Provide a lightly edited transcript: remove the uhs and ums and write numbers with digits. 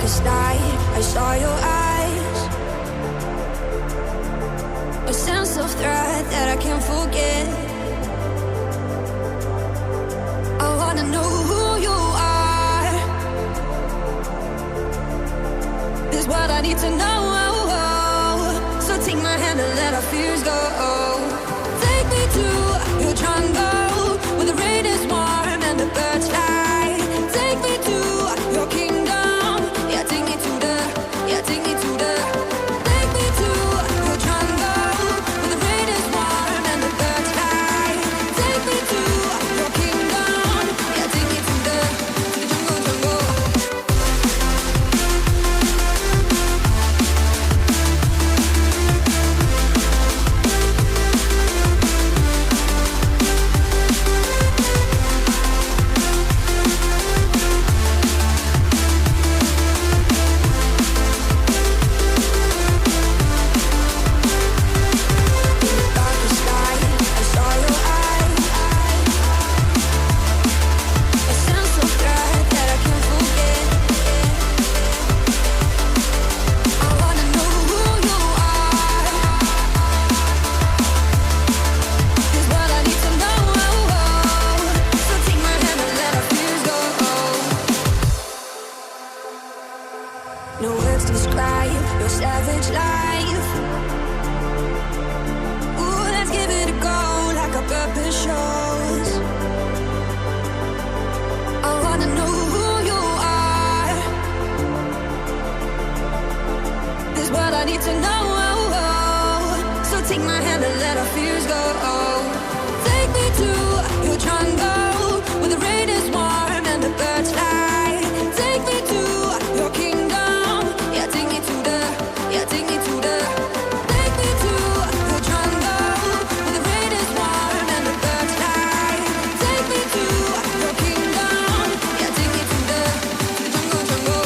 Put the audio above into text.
darkest night, I saw your eyes. A sense of threat that I can't forget. I wanna know who you are. This is what I need to know. So take my hand and let our fears go. Take me to your jungle, where the rain is warm and the birds fly. Take me to your kingdom. Yeah, take me to the, yeah, take me to the. Take me to your jungle, where the rain is warm and the birds fly. Take me to your kingdom. Yeah, take me to the jungle, jungle. No words describe your savage life. Ooh, let's give it a go like our purpose shows. I wanna know who you are. This is what I need to know. So take my hand and let our fears go. Take me to your jungle, where the rain is warm and the birds fly. Take me to your kingdom. Yeah, take me to the, yeah, take me to the. Take me to your jungle, where the rain is warm and the birds fly. Take me to your kingdom. Yeah, take me to the jungle, jungle.